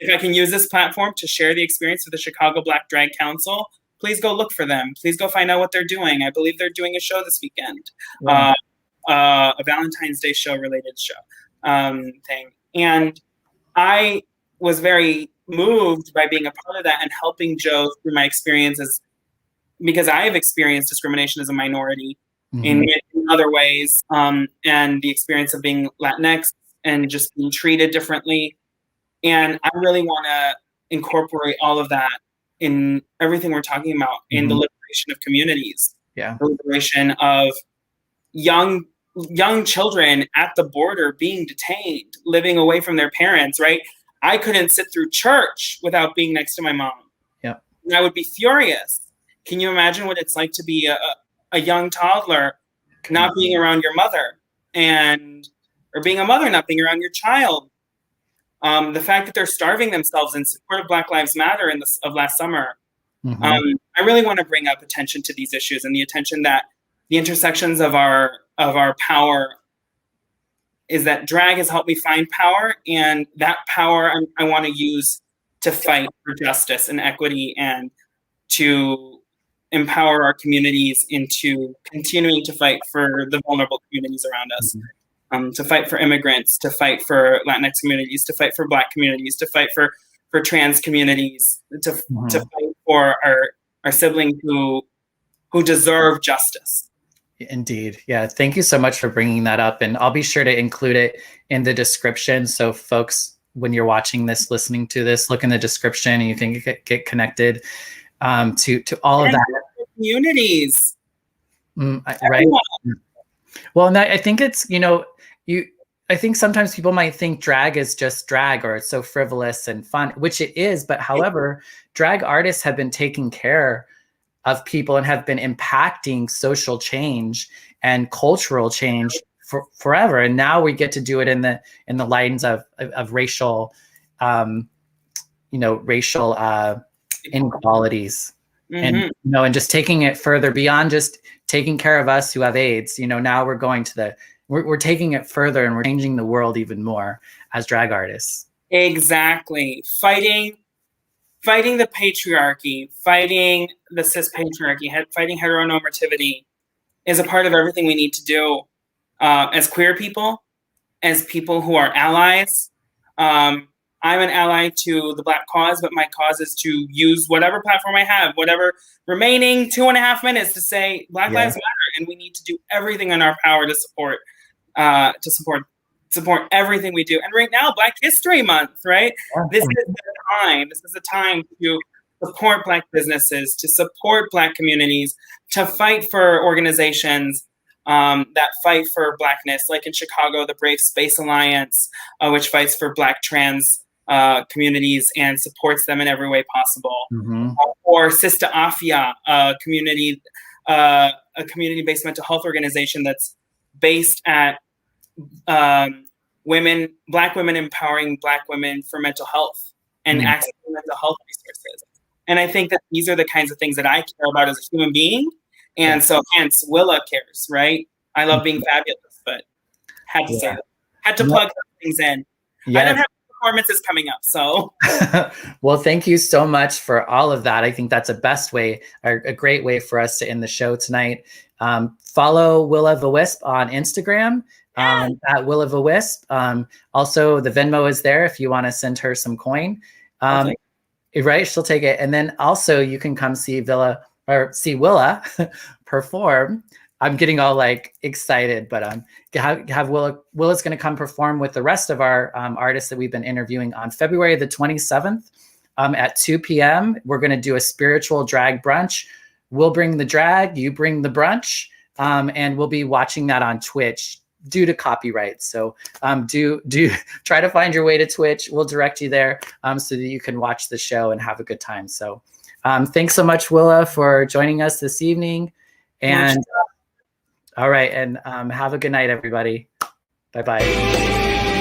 if I can use this platform to share the experience of the Chicago Black Drag Council, please go look for them. Please go find out what they're doing. I believe they're doing a show this weekend. A Valentine's Day show related show thing. And I was very moved by being a part of that and helping Joe through my experiences, because I have experienced discrimination as a minority in in other ways, and the experience of being Latinx and just being treated differently. And I really want to incorporate all of that in everything we're talking about, in the liberation of communities, the liberation of young children at the border being detained, living away from their parents, right? I couldn't sit through church without being next to my mom. Yeah. And I would be furious. Can you imagine what it's like to be a young toddler not being around your mother, or being a mother not being around your child? The fact that they're starving themselves in support of Black Lives Matter of last summer. I really want to bring up attention to these issues, and the attention that the intersections of our power is that drag has helped me find power, and that power I want to use to fight for justice and equity, and to empower our communities into continuing to fight for the vulnerable communities around us, to fight for immigrants, to fight for Latinx communities, to fight for Black communities, to fight for trans communities, to fight for our siblings who deserve justice. Indeed. Yeah. Thank you so much for bringing that up. And I'll be sure to include it in the description. So folks, when you're watching this, listening to this, look in the description and you can get connected to all of that. Communities. Right. Well, and I think it's, I think sometimes people might think drag is just drag, or it's so frivolous and fun, which it is. But however, drag artists have been taking care of people and have been impacting social change and cultural change forever. And now we get to do it in the lines of racial, racial inequalities, and and just taking it further beyond just taking care of us who have AIDS. Now we're going to we're taking it further, and we're changing the world even more as drag artists. Exactly. Fighting the patriarchy, fighting the cis patriarchy, fighting heteronormativity is a part of everything we need to do as queer people, as people who are allies. I'm an ally to the Black cause, but my cause is to use whatever platform I have, whatever remaining 2.5 minutes, to say Black Lives Matter, and we need to do everything in our power to support everything we do. And right now, Black History Month, right? This is the time. This is the time to support Black businesses, to support Black communities, to fight for organizations that fight for Blackness, like in Chicago, the Brave Space Alliance, which fights for Black trans communities and supports them in every way possible. Or Sista Afia, a community-based mental health organization that's based at Black women empowering Black women for mental health and access to mental health resources. And I think that these are the kinds of things that I care about as a human being. And so hence Willa cares, right? I love being fabulous, but had to say that. Had to plug those things in. I don't have performances coming up, so. Well, thank you so much for all of that. I think that's a great way for us to end the show tonight. Follow Willa the Wisp on Instagram. At Willa the Wisp. Also, the Venmo is there if you want to send her some coin. Right, she'll take it. And then also you can come see Willa perform. I'm getting all excited, but have Willa's going to come perform with the rest of our artists that we've been interviewing on February the 27th at 2 p.m. We're going to do a spiritual drag brunch. We'll bring the drag, you bring the brunch, and we'll be watching that on Twitch due to copyright. So do try to find your way to Twitch. We'll direct you there so that you can watch the show and have a good time. So thanks so much, Willa, for joining us this evening. And all right, and have a good night, everybody. Bye-bye.